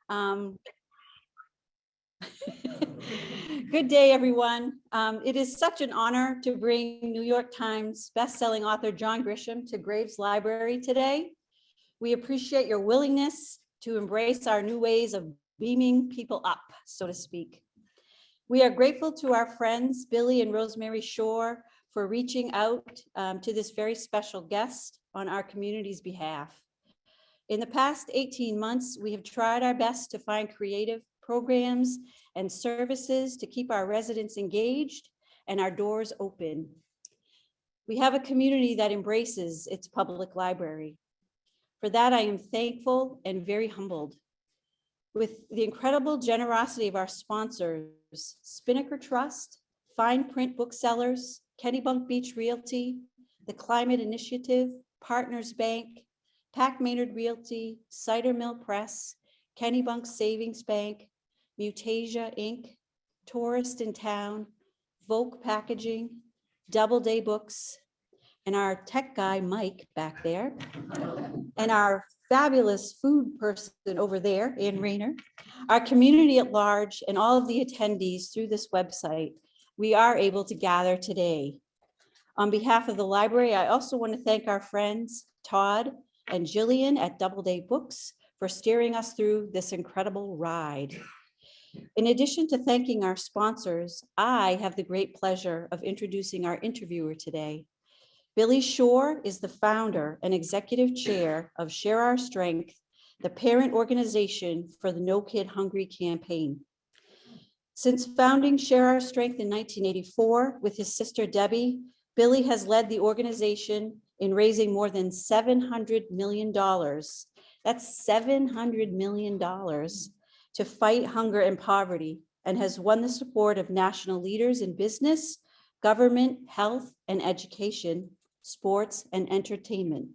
Um, Good day, everyone. It is such an honor to bring New York Times bestselling author John Grisham to Graves Library today. We appreciate your willingness to embrace our new ways of beaming people up, so to speak. We are grateful to our friends, Billy and Rosemary Shore, for reaching out to this very special guest on our community's behalf. In the past 18 months, we have tried our best to find creative programs and services to keep our residents engaged and our doors open. We have a community that embraces its public library. For that, I am thankful and very humbled. With the incredible generosity of our sponsors, Spinnaker Trust, Fine Print Booksellers, Kennebunk Beach Realty, the Climate Initiative, Partners Bank, Pac Maynard Realty, Cider Mill Press, Kennebunk Savings Bank, Mutasia Inc., Tourist in Town, Volk Packaging, Doubleday Books, and our tech guy, Mike, back there, and our fabulous food person over there, Ann Rayner, our community at large, and all of the attendees through this website, we are able to gather today. On behalf of the library, I also want to thank our friends, Todd and Jillian at Doubleday Books, for steering us through this incredible ride. In addition to thanking our sponsors, I have the great pleasure of introducing our interviewer today. Billy Shore is the founder and executive chair of Share Our Strength, the parent organization for the No Kid Hungry campaign. Since founding Share Our Strength in 1984 with his sister Debbie, Billy has led the organization in raising more than $700 million. That's $700 million to fight hunger and poverty, and has won the support of national leaders in business, government, health, and education, sports, and entertainment.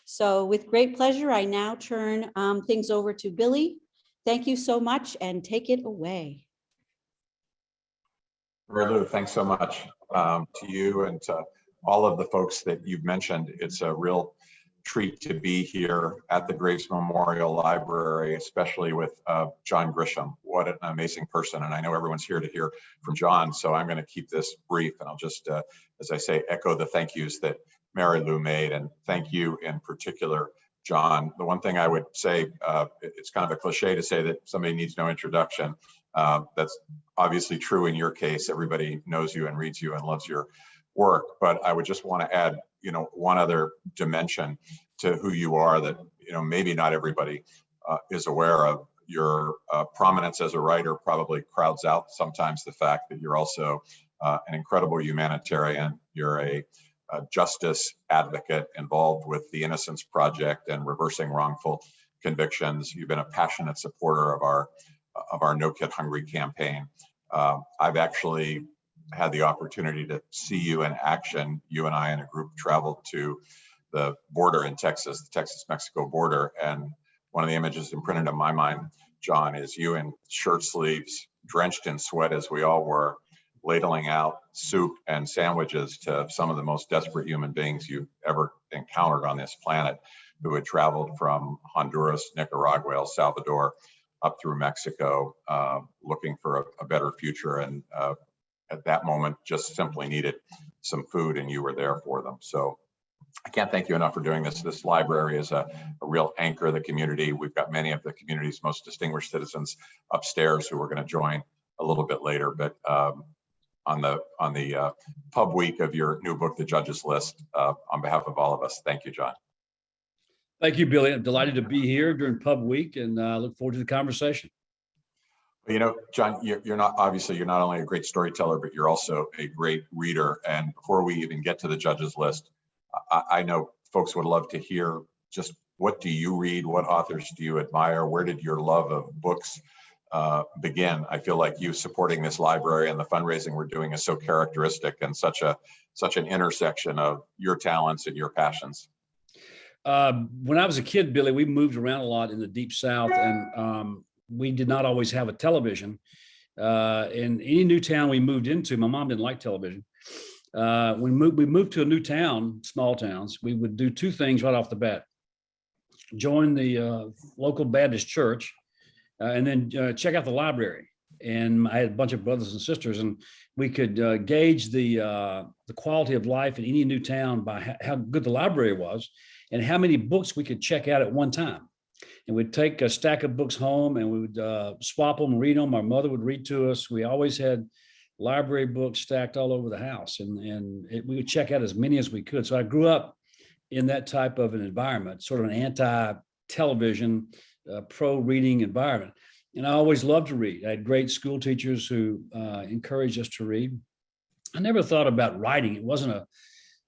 So with great pleasure, I now turn things over to Billy. Thank you so much, and take it away. Lou, thanks so much to you and to all of the folks that you've mentioned. It's a real treat to be here at the Graves Memorial Library, especially with John Grisham. What an amazing person. And I know everyone's here to hear from John, so I'm going to keep this brief, and I'll just, as I say, echo the thank yous that Mary Lou made, and thank you in particular, John. The one thing I would say, it's kind of a cliche to say that somebody needs no introduction. That's obviously true in your case. Everybody knows you and reads you and loves your work, but I would just want to add, one other dimension to who you are that, maybe not everybody is aware of. Your prominence as a writer probably crowds out sometimes the fact that you're also an incredible humanitarian. You're a justice advocate involved with the Innocence Project and reversing wrongful convictions. You've been a passionate supporter of our No Kid Hungry campaign. I've actually had the opportunity to see you in action. You and I and a group traveled to the border in Texas, the Texas-Mexico border. And one of the images imprinted in my mind, John, is you in shirt sleeves, drenched in sweat as we all were, ladling out soup and sandwiches to some of the most desperate human beings you've ever encountered on this planet, who had traveled from Honduras, Nicaragua, El Salvador, up through Mexico, looking for a better future. And at that moment, just simply needed some food, and you were there for them. So I can't thank you enough for doing this. This library is a real anchor of the community. We've got many of the community's most distinguished citizens upstairs who are going to join a little bit later. But on the pub week of your new book, The Judges List, on behalf of all of us, thank you, John. Thank you, Billy. I'm delighted to be here during pub week, and look forward to the conversation. John, you're not only a great storyteller, but you're also a great reader. And before we even get to the Judges List, I know folks would love to hear just what do you read? What authors do you admire? Where did your love of books begin? I feel like you supporting this library and the fundraising we're doing is so characteristic and such an intersection of your talents and your passions. When I was a kid, Billy, we moved around a lot in the Deep South, and we did not always have a television. In any new town we moved into, my mom didn't like television. When we moved to a new town, small towns, we would do two things right off the bat. Join the local Baptist church and then check out the library. And I had a bunch of brothers and sisters, and we could gauge the quality of life in any new town by how good the library was and how many books we could check out at one time. And we'd take a stack of books home and we would swap them, read them. Our mother would read to us. We always had library books stacked all over the house, and we would check out as many as we could. So I grew up in that type of an environment, sort of an anti-television, pro-reading environment. And I always loved to read. I had great school teachers who encouraged us to read. I never thought about writing. It wasn't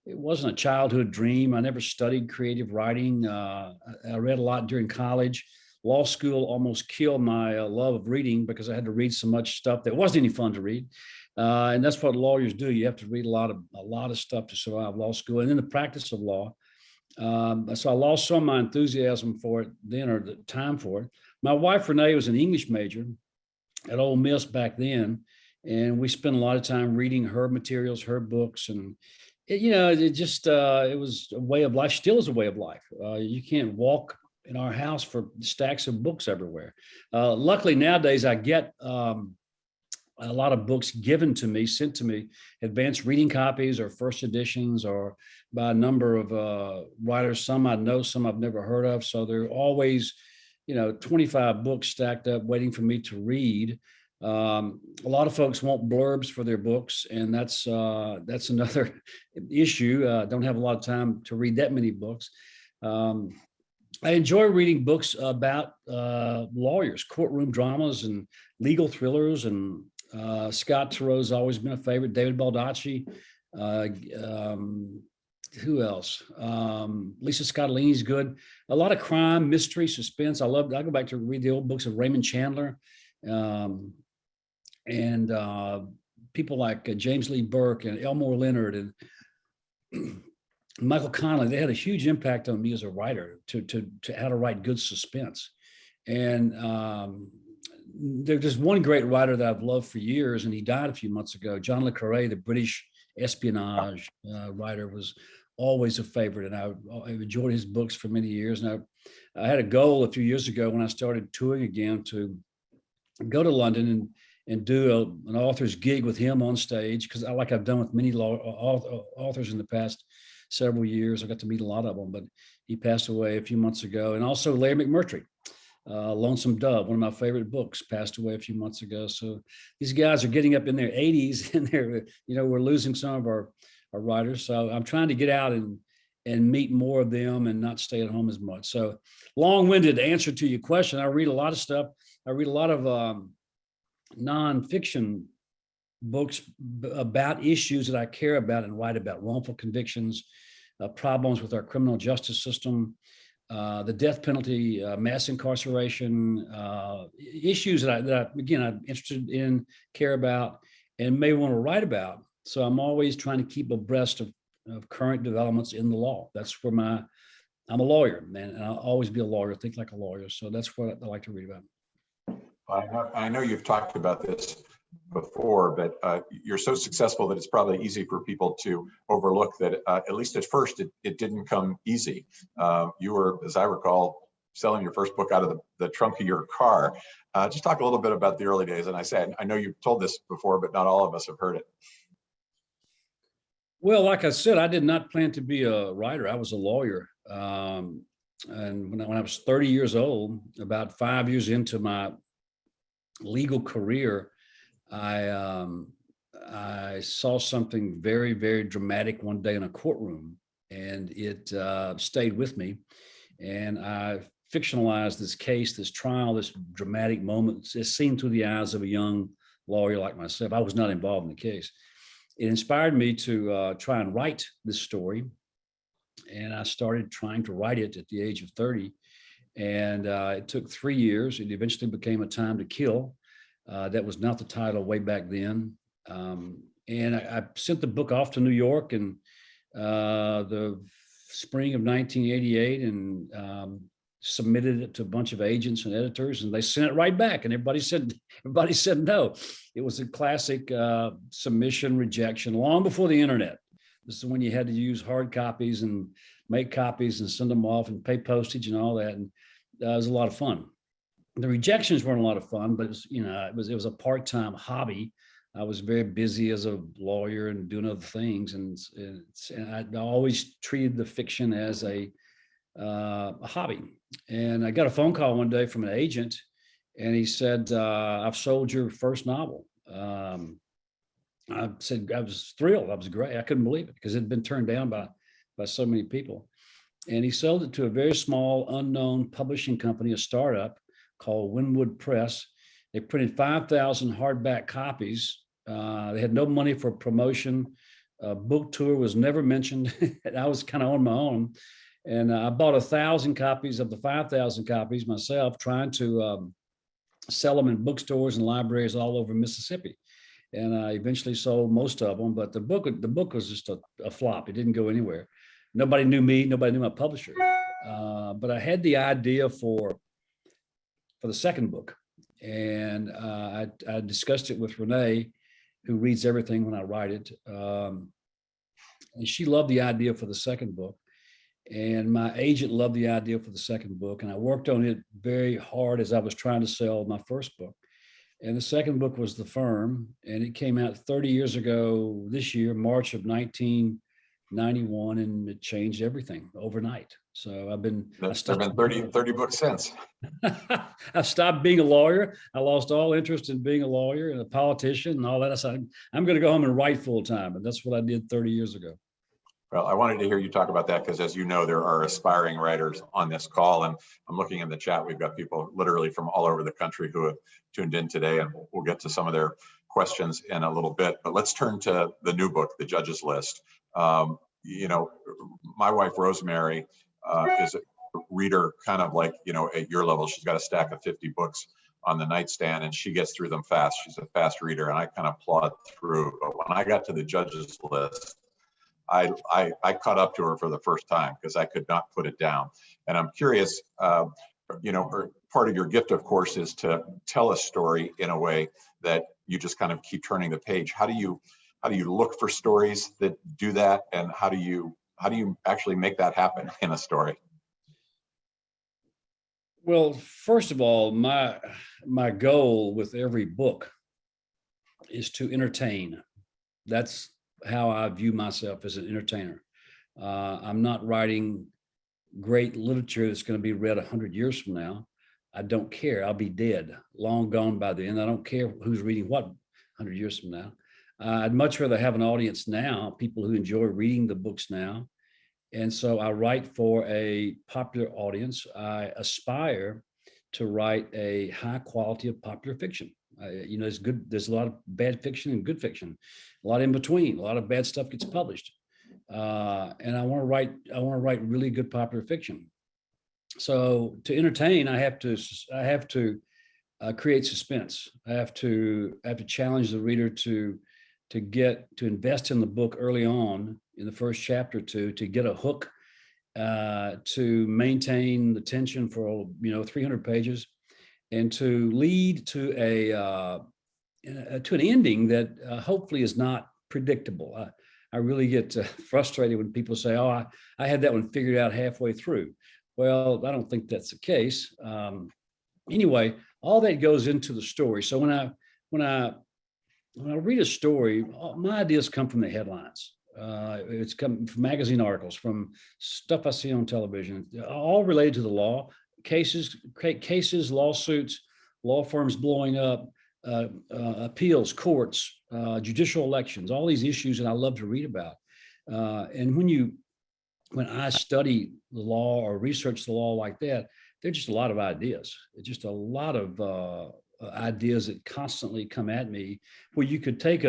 a childhood dream. I never studied creative writing. I read a lot during college. Law school almost killed my love of reading because I had to read so much stuff that wasn't any fun to read. And that's what lawyers do. You have to read a lot of stuff to survive law school and then the practice of law. So I lost some of my enthusiasm for it then, or the time for it. My wife, Renee, was an English major at Ole Miss back then. And we spent a lot of time reading her materials, her books. And, it was a way of life, still is a way of life. You can't walk in our house for stacks of books everywhere. Luckily, nowadays, I get a lot of books given to me, sent to me, advanced reading copies or first editions or by a number of writers. Some I know, some I've never heard of. So there are always, 25 books stacked up waiting for me to read. A lot of folks want blurbs for their books, and that's another issue. Don't have a lot of time to read that many books. I enjoy reading books about lawyers, courtroom dramas, and legal thrillers. And Scott Turow's always been a favorite. David Baldacci. Who else? Lisa Scottolini's good. A lot of crime, mystery, suspense. I go back to read the old books of Raymond Chandler. And people like James Lee Burke and Elmore Leonard and Michael Connelly. They had a huge impact on me as a writer to how to write good suspense. And there's just one great writer that I've loved for years, and he died a few months ago. John le Carré, the British espionage writer, was always a favorite, and I've enjoyed his books for many years. And I had a goal a few years ago when I started touring again to go to London and do an author's gig with him on stage, because like I've done with many authors in the past several years. I got to meet a lot of them, but he passed away a few months ago. And also Larry McMurtry, Lonesome Dove, one of my favorite books, passed away a few months ago. So these guys are getting up in their 80s, and we're losing some of our writers. So I'm trying to get out and meet more of them and not stay at home as much. So long-winded answer to your question. I read a lot of stuff. I read a lot of nonfiction books about issues that I care about and write about: wrongful convictions, problems with our criminal justice system, the death penalty, mass incarceration, issues that I'm interested in, care about, and may want to write about. So I'm always trying to keep abreast of current developments in the law. That's where I'm a lawyer, man, and I'll always be a lawyer, think like a lawyer. So that's what I like to read about. I know you've talked about this before, but you're so successful that it's probably easy for people to overlook that, at least at first, it didn't come easy. You were, as I recall, selling your first book out of the trunk of your car. Just talk a little bit about the early days. And I know you've told this before, but not all of us have heard it. Well, like I said, I did not plan to be a writer. I was a lawyer. And when I was 30 years old, about 5 years into my legal career, I saw something very, very dramatic one day in a courtroom, and it stayed with me. And I fictionalized this case, this trial, this dramatic moment. It's seen through the eyes of a young lawyer like myself. I was not involved in the case. It inspired me to try and write this story. And I started trying to write it at the age of 30. And it took 3 years. It eventually became A Time to Kill. That was not the title way back then. And I sent the book off to New York in the spring of 1988 and submitted it to a bunch of agents and editors, and they sent it right back. And everybody said no. It was a classic submission rejection long before the internet. This is when you had to use hard copies and make copies and send them off and pay postage and all that. And it was a lot of fun. The rejections weren't a lot of fun, but it was a part-time hobby. I was very busy as a lawyer and doing other things, and I always treated the fiction as a hobby. And I got a phone call one day from an agent, and he said, "I've sold your first novel." I said I was thrilled. I was great. I couldn't believe it because it had been turned down by so many people. And he sold it to a very small, unknown publishing company, a startup called Winwood Press. They printed 5,000 hardback copies. They had no money for promotion. Book tour was never mentioned. And I was kind of on my own. And I bought 1,000 copies of the 5,000 copies myself, trying to sell them in bookstores and libraries all over Mississippi. And I eventually sold most of them, but the book was just a flop. It didn't go anywhere. Nobody knew me. Nobody knew my publisher. But I had the idea for the second book, and I discussed it with Renee, who reads everything when I write it, and she loved the idea for the second book. And my agent loved the idea for the second book, and I worked on it very hard as I was trying to sell my first book. And the second book was The Firm, and it came out 30 years ago this year, March of 1991, and it changed everything overnight. So There have been 30 books since. I stopped being a lawyer. I lost all interest in being a lawyer and a politician and all that. I said, I'm going to go home and write full time. And that's what I did 30 years ago. Well, I wanted to hear you talk about that because, as you know, there are aspiring writers on this call, and I'm looking in the chat. We've got people literally from all over the country who have tuned in today, and we'll get to some of their questions in a little bit. But let's turn to the new book, The Judge's List. My wife, Rosemary, is a reader kind of like, at your level. She's got a stack of 50 books on the nightstand, and she gets through them fast. She's a fast reader, and I kind of plod through. But when I got to The Judge's List, I caught up to her for the first time because I could not put it down. And I'm curious, part of your gift, of course, is to tell a story in a way that you just kind of keep turning the page. How do you look for stories that do that, and how do you actually make that happen in a story? Well, first of all, my goal with every book is to entertain. That's how I view myself, as an entertainer. I'm not writing great literature that's going to be read 100 years from now. I don't care. I'll be dead, long gone by then. I don't care who's reading what 100 years from now. I'd much rather have an audience now, people who enjoy reading the books now. And so I write for a popular audience. I aspire to write a high quality of popular fiction. It's good. There's a lot of bad fiction and good fiction, a lot in between. A lot of bad stuff gets published, and I want to write really good popular fiction. So to entertain, I have to create suspense. I have to challenge the reader to invest in the book early on in the first chapter or two, to get a hook, to maintain the tension for 300 pages. And to lead to an ending that hopefully is not predictable. I really get frustrated when people say, "Oh, I had that one figured out halfway through." Well, I don't think that's the case. Anyway, all that goes into the story. So when I read a story, my ideas come from the headlines. It's come from magazine articles, from stuff I see on television, all related to the law. Cases, lawsuits, law firms blowing up, appeals, courts, judicial elections, all these issues that I love to read about. And when I study the law or research the law like that, there's just a lot of ideas. It's just a lot of ideas that constantly come at me, where you could take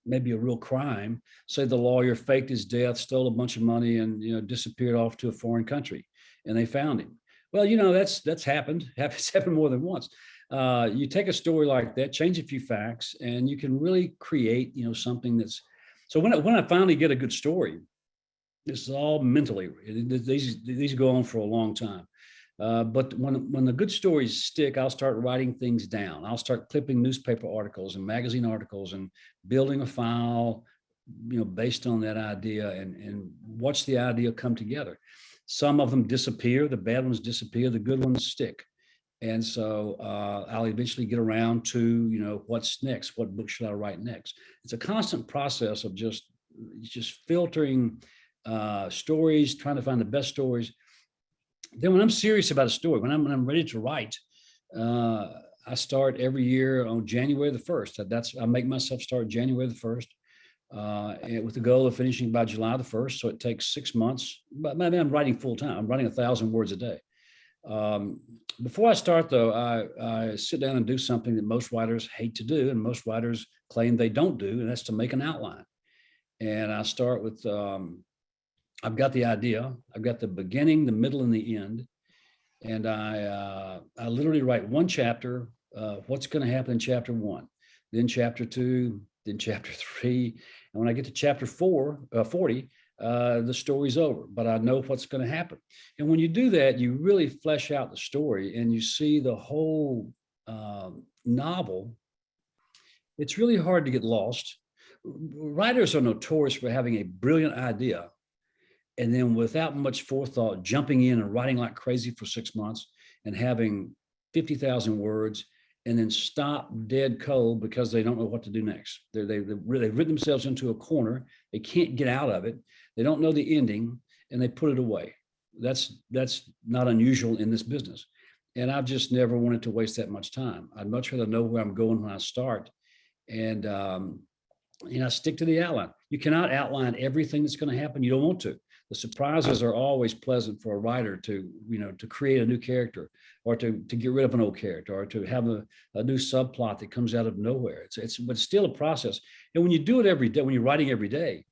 maybe a real crime, say the lawyer faked his death, stole a bunch of money, and disappeared off to a foreign country, and they found him. Well, that's happened. It's happened more than once. You take a story like that, change a few facts, and you can really create, something that's. So when I finally get a good story, this is all mentally. These go on for a long time. But when the good stories stick, I'll start writing things down. I'll start clipping newspaper articles and magazine articles and building a file, based on that idea, and watch the idea come together. Some of them disappear, the bad ones disappear, the good ones stick. And so I'll eventually get around to, what's next? What book should I write next? It's a constant process of just filtering stories, trying to find the best stories. Then when I'm serious about a story, when I'm ready to write, I start every year on January the 1st. I make myself start January the 1st. And with the goal of finishing by July the 1st. So it takes 6 months, but maybe I'm writing full time. I'm writing 1,000 words a day. Before I start though, I sit down and do something that most writers hate to do. And most writers claim they don't do, and that's to make an outline. And I start with, I've got the idea, I've got the beginning, the middle, and the end. And I literally write one chapter, what's going to happen in chapter 1, then chapter 2, then chapter 3. And when I get to chapter 40, the story's over, but I know what's going to happen. And when you do that, you really flesh out the story and you see the whole novel. It's really hard to get lost. Writers are notorious for having a brilliant idea and then without much forethought, jumping in and writing like crazy for 6 months and having 50,000 words and then stop dead cold because they don't know what to do next. They've written themselves into a corner. They can't get out of it. They don't know the ending and they put it away. That's not unusual in this business. And I've just never wanted to waste that much time. I'd much rather know where I'm going when I start. And stick to the outline. You cannot outline everything that's going to happen. You don't want to. The surprises are always pleasant for a writer to create a new character or to get rid of an old character or to have a new subplot that comes out of nowhere. But it's still a process. And when you do it every day, when you're writing every day,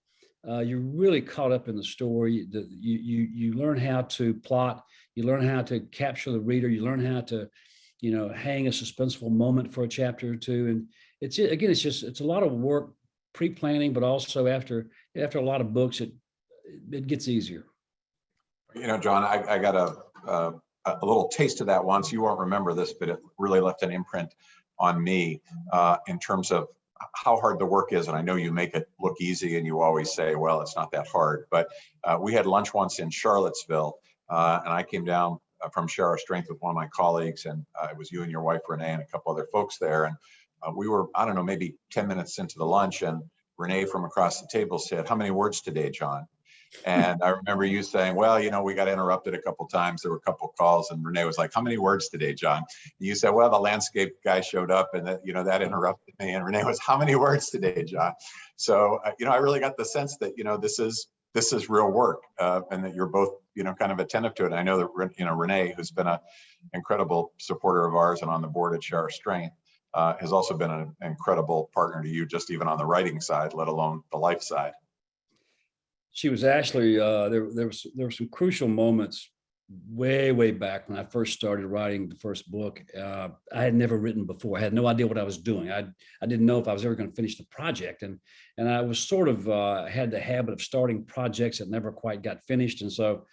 you're really caught up in the story. You learn how to plot. You learn how to capture the reader. You learn how to, hang a suspenseful moment for a chapter or two. And it's a lot of work pre-planning, but also after a lot of books, it gets easier. John, I got a little taste of that once. You won't remember this, but it really left an imprint on me in terms of how hard the work is. And I know you make it look easy and you always say, well, it's not that hard. But we had lunch once in Charlottesville and I came down from Share Our Strength with one of my colleagues, and it was you and your wife, Renee, and a couple other folks there. And we were, I don't know, maybe 10 minutes into the lunch, and Renee from across the table said, "How many words today, John?" And I remember you saying, well, we got interrupted a couple of times. There were a couple of calls, and Renee was like, "How many words today, John?" And you said, well, the landscape guy showed up, and that interrupted me. And Renee was, "How many words today, John?" So, I really got the sense that, this is real work, and that you're both, kind of attentive to it. And I know that, Renee, who's been an incredible supporter of ours and on the board at Share Our Strength, has also been an incredible partner to you, just even on the writing side, let alone the life side. She was actually, there were some crucial moments way back when I first started writing the first book. I had never written before. I had no idea what I was doing. I didn't know if I was ever going to finish the project. And I was sort of had the habit of starting projects that never quite got finished. And so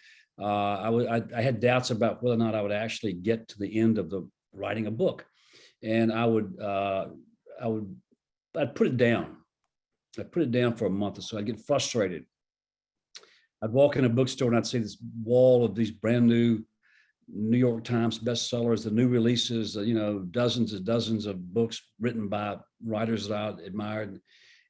I had doubts about whether or not I would actually get to the end of writing a book. And I'd put it down. I'd put it down for a month or so. I'd get frustrated. I'd walk in a bookstore and I'd see this wall of these brand new New York Times bestsellers, the new releases, dozens and dozens of books written by writers that I admired.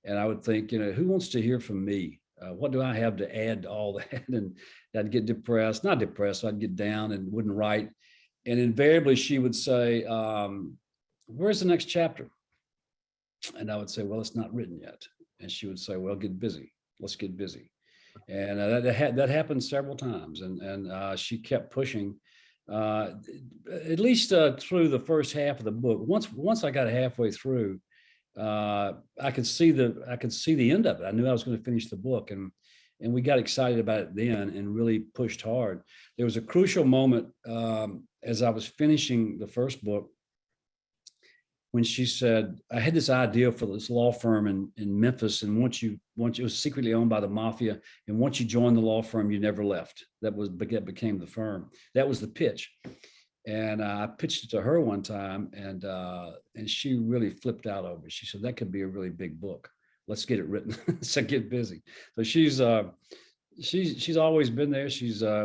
And I would think, who wants to hear from me? What do I have to add to all that? And I'd get depressed, not depressed, I'd get down and wouldn't write. And invariably she would say, where's the next chapter? And I would say, well, it's not written yet. And she would say, well, get busy. Let's get busy. And that happened several times, and she kept pushing, at least through the first half of the book. Once I got halfway through, I could see the end of it. I knew I was going to finish the book, and we got excited about it then and really pushed hard. There was a crucial moment as I was finishing the first book when she said, I had this idea for this law firm in Memphis, and once it was secretly owned by the mafia, and once you joined the law firm, you never left. That became the firm. That was the pitch. And I pitched it to her one time, and she really flipped out over it. She said, that could be a really big book. Let's get it written. So get busy. So she's always been there.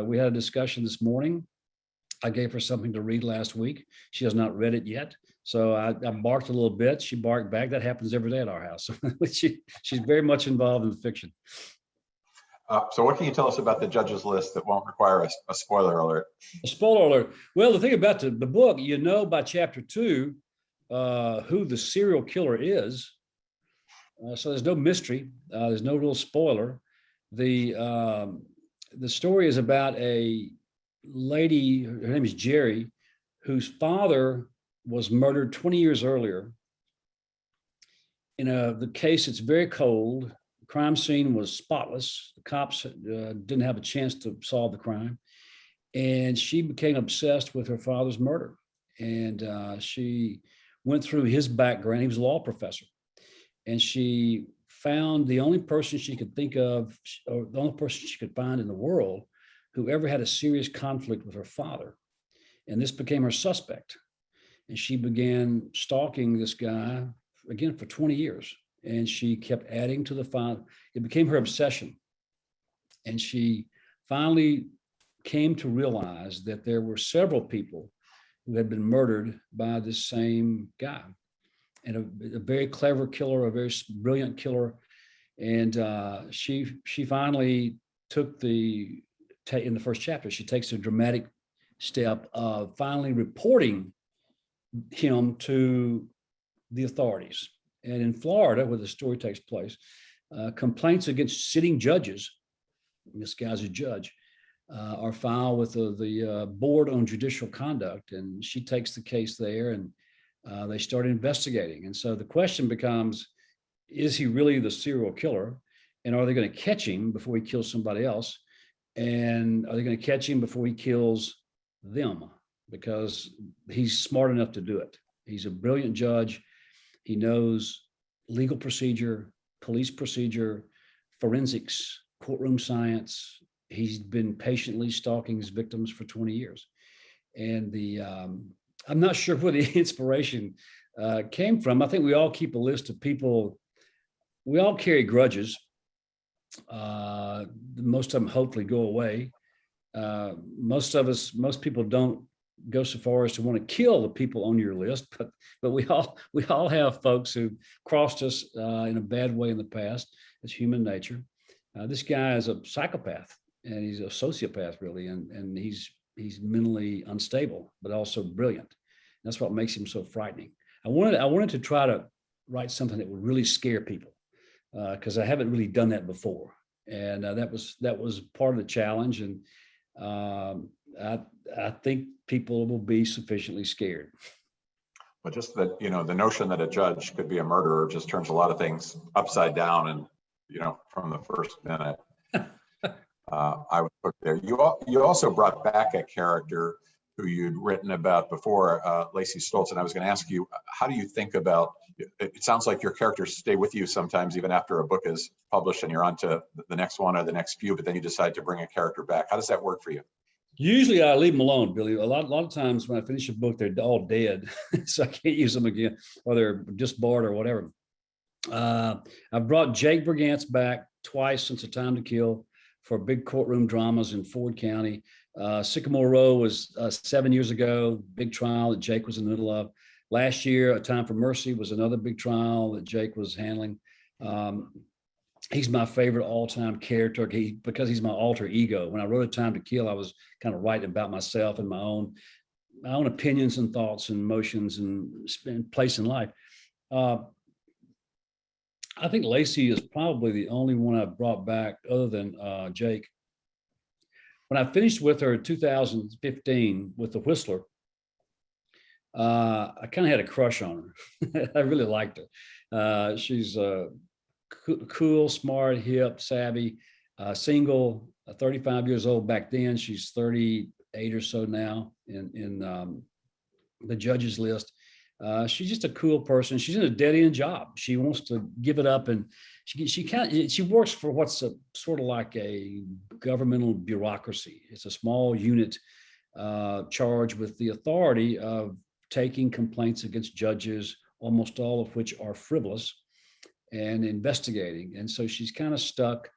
We had a discussion this morning, I gave her something to read last week. She has not read it yet. So I barked a little bit. She barked back. That happens every day at our house. She's very much involved in the fiction. So what can you tell us about the judges list that won't require a spoiler alert? A spoiler alert. Well, the thing about the book, you know, by chapter 2, who the serial killer is. So there's no mystery. There's no real spoiler. The story is about a lady, her name is Jerry, whose father was murdered 20 years earlier. In the case, it's very cold. The crime scene was spotless. The cops didn't have a chance to solve the crime. And she became obsessed with her father's murder. And she went through his background. He was a law professor. And she found the only person she could think of, or the only person she could find in the world who ever had a serious conflict with her father. And this became her suspect. And she began stalking this guy, again, for 20 years. And she kept adding to the file. It became her obsession. And she finally came to realize that there were several people who had been murdered by this same guy. And a very clever killer, a very brilliant killer. And she finally took in the first chapter, she takes a dramatic step of finally reporting him to the authorities. And in Florida, where the story takes place, complaints against sitting judges, this guy's a judge, are filed with the Board on Judicial Conduct. And she takes the case there, and they start investigating. And so the question becomes, is he really the serial killer? And are they going to catch him before he kills somebody else? And are they going to catch him before he kills them? Because he's smart enough to do it. He's a brilliant judge. He knows legal procedure, police procedure, forensics, courtroom science. He's been patiently stalking his victims for 20 years. And I'm not sure where the inspiration came from. I think we all keep a list of people. We all carry grudges. Most of them hopefully go away. Most people don't go so far as to want to kill the people on your list, but we all have folks who crossed us in a bad way in the past. It's human nature. This guy is a psychopath, and he's a sociopath, really, and he's mentally unstable, but also brilliant. That's what makes him so frightening. I wanted to try to write something that would really scare people, because I haven't really done that before, and that was part of the challenge. And I think people will be sufficiently scared. But just that, the notion that a judge could be a murderer just turns a lot of things upside down, and from the first minute. I would put there. You also brought back a character who you'd written about before, Lacey Stoltz, and I was going to ask you, how do you think about? It sounds like your characters stay with you sometimes, even after a book is published and you're on to the next one or the next few, but then you decide to bring a character back. How does that work for you? Usually I leave them alone, Billy. A lot of times when I finish a book, they're all dead, so I can't use them again, or they're disbarred or whatever. I've brought Jake Brigance back twice since A Time to Kill for big courtroom dramas in Ford County. Sycamore Row was 7 years ago, big trial that Jake was in the middle of. Last year, A Time for Mercy was another big trial that Jake was handling. He's my favorite all-time character because he's my alter ego. When I wrote A Time to Kill, I was kind of writing about myself and my own opinions and thoughts and emotions and place in life. I think Lacey is probably the only one I've brought back other than Jake. When I finished with her in 2015 with The Whistler, I kind of had a crush on her. I really liked her. She's cool, smart, hip, savvy, single, 35 years old back then. She's 38 or so now in the judges list. She's just a cool person. She's in a dead-end job. She wants to give it up, and she works for what's sort of like a governmental bureaucracy. It's a small unit charged with the authority of taking complaints against judges, almost all of which are frivolous, and investigating. And so she's kind of stuck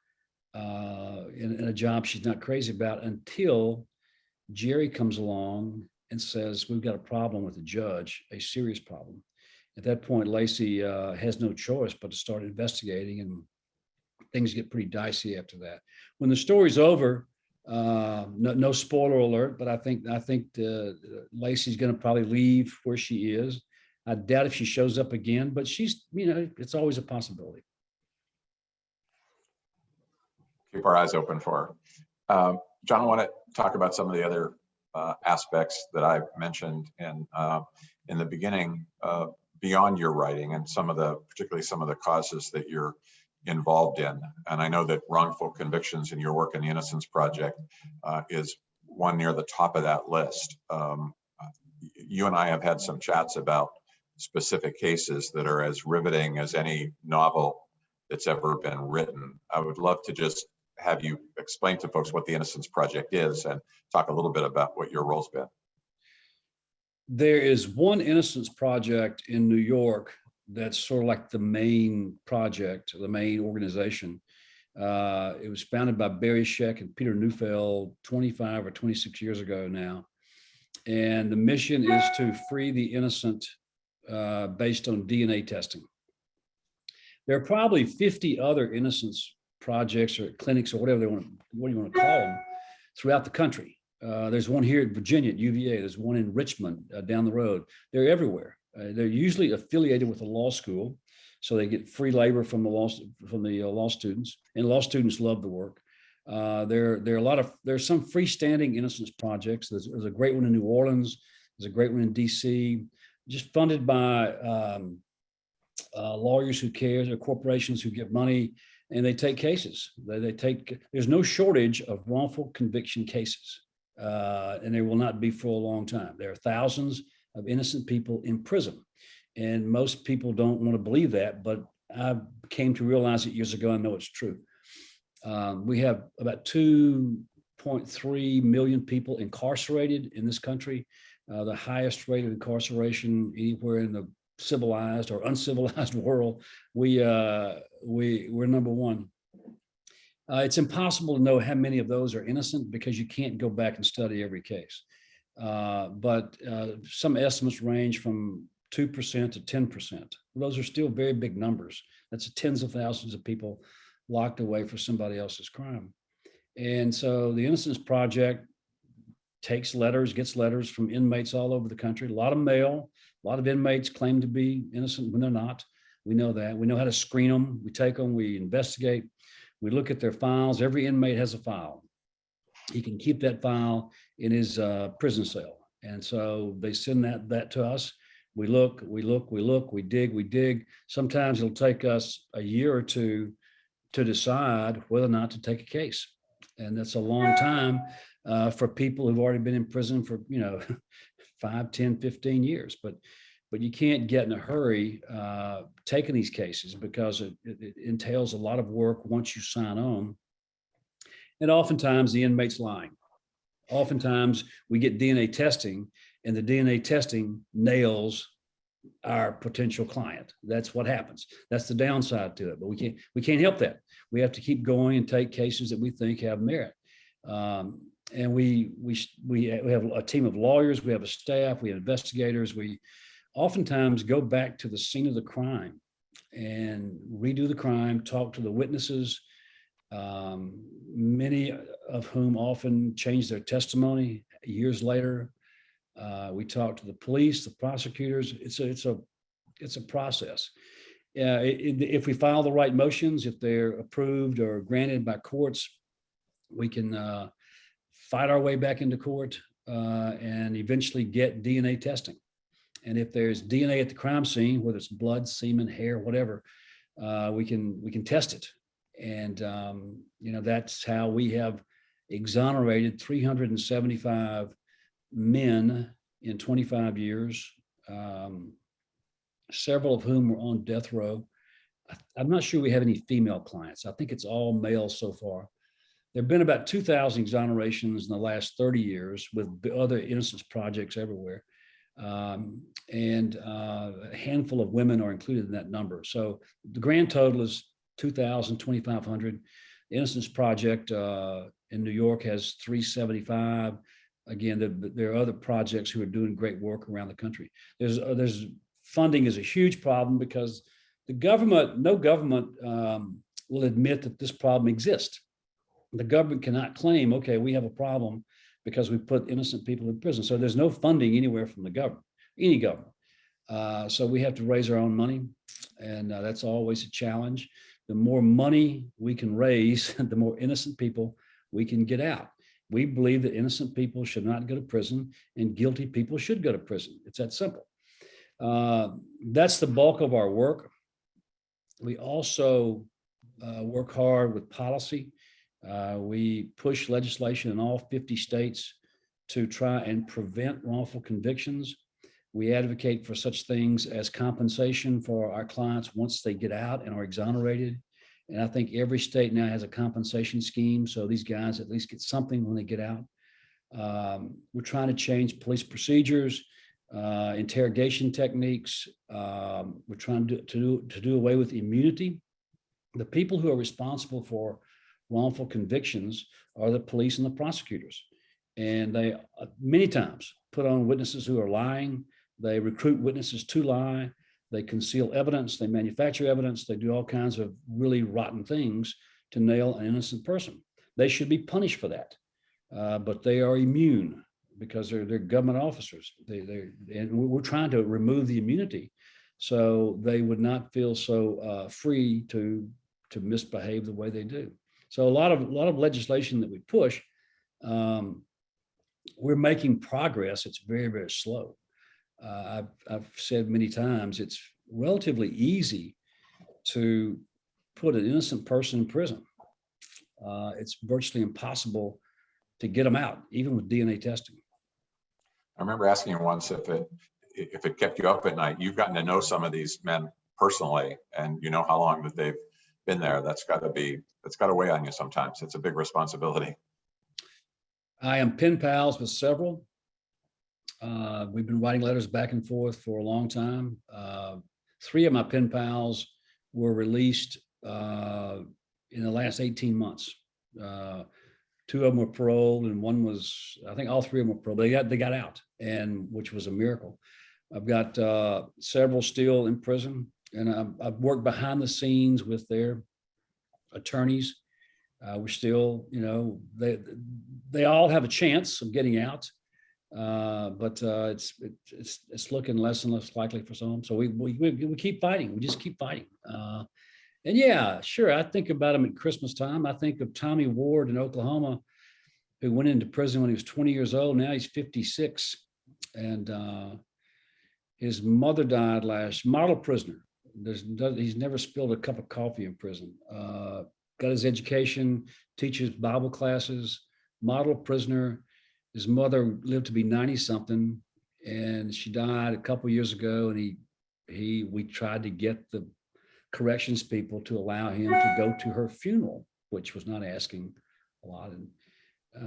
in a job she's not crazy about until Jerry comes along and says, we've got a problem with the judge, a serious problem. At that point, Lacey has no choice but to start investigating, and things get pretty dicey after that. When the story's over, no spoiler alert, but I think Lacey's going to probably leave where she is. I doubt if she shows up again, but she's, it's always a possibility. Keep our eyes open for her. John, I want to talk about some of the other aspects that I mentioned in the beginning, beyond your writing, and particularly some of the causes that you're involved in. And I know that wrongful convictions in your work in the Innocence Project is one near the top of that list. You and I have had some chats about specific cases that are as riveting as any novel that's ever been written. I would love to just have you explain to folks what the Innocence Project is and talk a little bit about what your role's been. There is one Innocence Project in New York that's sort of like the main project, the main organization. It was founded by Barry Scheck and Peter Neufeld 25 or 26 years ago now. And the mission is to free the innocent based on DNA testing. There are probably 50 other innocence projects or clinics or what do you want to call them throughout the country. There's one here in Virginia at UVA. There's one in Richmond down the road. They're everywhere. They're usually affiliated with a law school, so they get free labor from the law students, and law students love the work. There's some freestanding innocence projects. There's a great one in New Orleans. There's a great one in DC, just funded by lawyers who care, or corporations who give money, and they take cases. There's no shortage of wrongful conviction cases, and there will not be for a long time. There are thousands of innocent people in prison, and most people don't want to believe that, but I came to realize it years ago. I know it's true. We have about 2.3 million people incarcerated in this country, the highest rate of incarceration anywhere in the civilized or uncivilized world. We're number one. It's impossible to know how many of those are innocent because you can't go back and study every case. But some estimates range from 2% to 10%. Those are still very big numbers. That's tens of thousands of people locked away for somebody else's crime. And so the Innocence Project gets letters from inmates all over the country, a lot of mail. A lot of inmates claim to be innocent when they're not. We know that. We know how to screen them. We take them, we investigate, we look at their files. Every inmate has a file. He can keep that file in his prison cell. And so they send that to us. We look, we dig. Sometimes it'll take us a year or two to decide whether or not to take a case. And that's a long time for people who've already been in prison for, 5, 10, 15 years. But you can't get in a hurry taking these cases because it entails a lot of work once you sign on. And oftentimes the inmate's lying. Oftentimes we get DNA testing and the DNA testing nails our potential client. That's what happens. That's the downside to it, but we can't help that. We have to keep going and take cases that we think have merit. And we have a team of lawyers, we have a staff, we have investigators. We oftentimes go back to the scene of the crime and redo the crime, talk to the witnesses, many of whom often change their testimony years later. We talk to the police, the prosecutors. It's a process. If we file the right motions, if they're approved or granted by courts, we can fight our way back into court and eventually get DNA testing. And if there's DNA at the crime scene, whether it's blood, semen, hair, whatever, we can test it. And that's how we have exonerated 375 men in 25 years, several of whom were on death row. I'm not sure we have any female clients. I think it's all male so far. There have been about 2,000 exonerations in the last 30 years with other innocence projects everywhere. And a handful of women are included in that number. So the grand total is 2,000, 2,500. The Innocence Project in New York has 375. Again, there are other projects who are doing great work around the country. There's funding is a huge problem because no government will admit that this problem exists. The government cannot claim, okay, we have a problem because we put innocent people in prison. So there's no funding anywhere from the government, any government. So we have to raise our own money, and that's always a challenge. The more money we can raise, the more innocent people we can get out. We believe that innocent people should not go to prison and guilty people should go to prison. It's that simple. That's the bulk of our work. We also work hard with policy. We push legislation in all 50 states to try and prevent wrongful convictions. We advocate for such things as compensation for our clients once they get out and are exonerated. And I think every state now has a compensation scheme, so these guys at least get something when they get out. We're trying to change police procedures, interrogation techniques. We're trying to do away with immunity. The people who are responsible for wrongful convictions are the police and the prosecutors. And they many times put on witnesses who are lying. They recruit witnesses to lie. They conceal evidence. They manufacture evidence. They do all kinds of really rotten things to nail an innocent person. They should be punished for that. But they are immune because they're government officers. And we're trying to remove the immunity so they would not feel so free to misbehave the way they do. So a lot of legislation that we push, we're making progress. It's very, very slow. I've said many times, it's relatively easy to put an innocent person in prison. It's virtually impossible to get them out, even with DNA testing. I remember asking you once if it kept you up at night. You've gotten to know some of these men personally, and you know how long that they've been there. That's got to weigh on you sometimes. It's a big responsibility. I am pen pals with several. We've been writing letters back and forth for a long time. 3 of my pen pals were released in the last 18 months. 2 of them were paroled, and one was, I think all 3 of them were paroled. They got out, and which was a miracle. I've got several still in prison, and I've worked behind the scenes with their attorneys. We're still, they all have a chance of getting out. But it's looking less and less likely for some. So we keep fighting. We just keep fighting. And yeah, sure. I think about them at Christmas time. I think of Tommy Ward in Oklahoma, who went into prison when he was 20 years old. Now he's 56, and his mother died model prisoner. He's never spilled a cup of coffee in prison. Got his education, teaches Bible classes, model prisoner. His mother lived to be 90 something, and she died a couple of years ago. And we tried to get the corrections people to allow him to go to her funeral, which was not asking a lot. And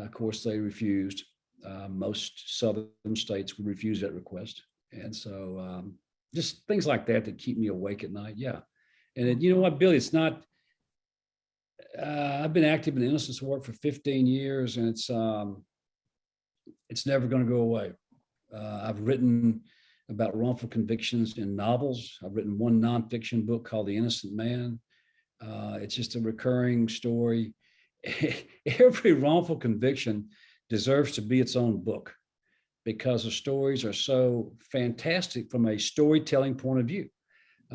of course they refused. Most southern states would refuse that request. And so just things like that keep me awake at night. Yeah. And you know what, Billy, it's not, I've been active in innocence work for 15 years, and it's never going to go away. I've written about wrongful convictions in novels. I've written one nonfiction book called The Innocent Man. It's just a recurring story. Every wrongful conviction deserves to be its own book because the stories are so fantastic from a storytelling point of view,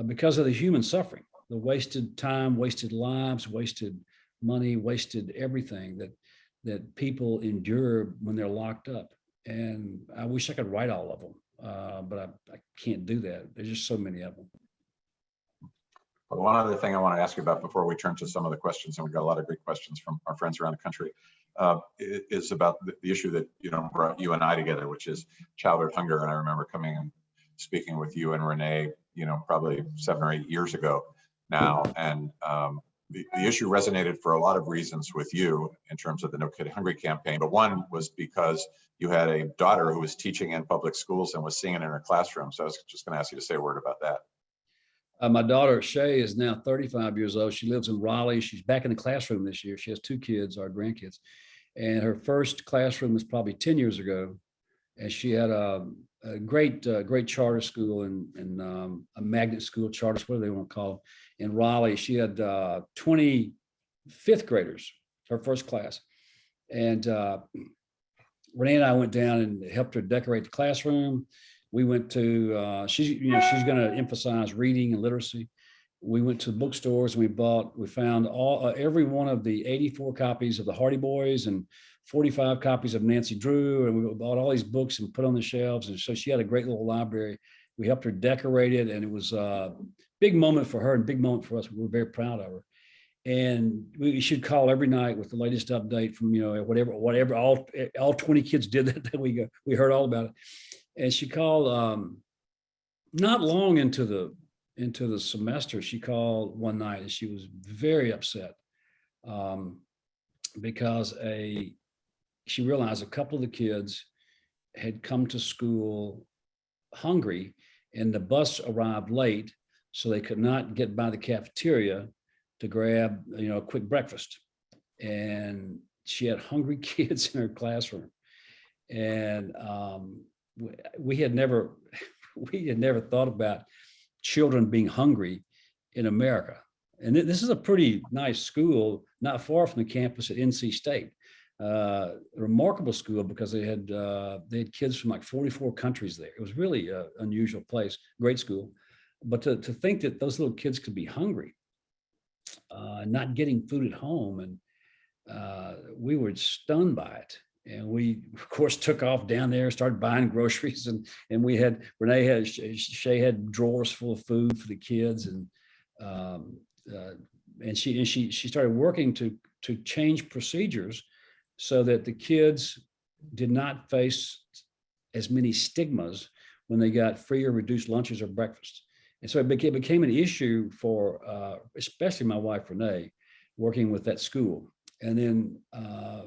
because of the human suffering, the wasted time, wasted lives, wasted money, wasted everything that people endure when they're locked up. And I wish I could write all of them, but I can't do that. There's just so many of them. Well, one other thing I want to ask you about before we turn to some of the questions, and we've got a lot of great questions from our friends around the country, is about the issue that brought you and I together, which is childhood hunger. And I remember coming and speaking with you and Renee, probably 7 or 8 years ago now, and the issue resonated for a lot of reasons with you in terms of the No Kid Hungry campaign. But one was because you had a daughter who was teaching in public schools and was seeing it in her classroom. So I was just going to ask you to say a word about that. My daughter, Shay, is now 35 years old. She lives in Raleigh. She's back in the classroom this year. She has 2 kids, our grandkids. And her first classroom was probably 10 years ago. And she had a great charter school and a magnet school, charters, whatever they want to call it, in Raleigh. She had 20 fifth graders, her first class. And Renee and I went down and helped her decorate the classroom. We went to, she's going to emphasize reading and literacy. We went to bookstores and we found every one of the 84 copies of the Hardy Boys and 45 copies of Nancy Drew. And we bought all these books and put on the shelves. And so she had a great little library. We helped her decorate it. And it was a big moment for her and big moment for us. We were very proud of her. And we should call every night with the latest update from, whatever, all 20 kids did that we heard all about it. And she called not long into the semester. She called one night and she was very upset because she realized a couple of the kids had come to school hungry and the bus arrived late, so they could not get by the cafeteria to grab a quick breakfast. And she had hungry kids in her classroom. And we had never thought about children being hungry in America. And this is a pretty nice school, not far from the campus at NC State. A remarkable school because they had kids from like 44 countries there. It was really an unusual place, great school. But to think that those little kids could be hungry, not getting food at home, and we were stunned by it. And we, of course, took off down there, started buying groceries, and Shay had drawers full of food for the kids, and she started working to change procedures so that the kids did not face as many stigmas when they got free or reduced lunches or breakfast. And so it became an issue for especially my wife, Renee, working with that school. And then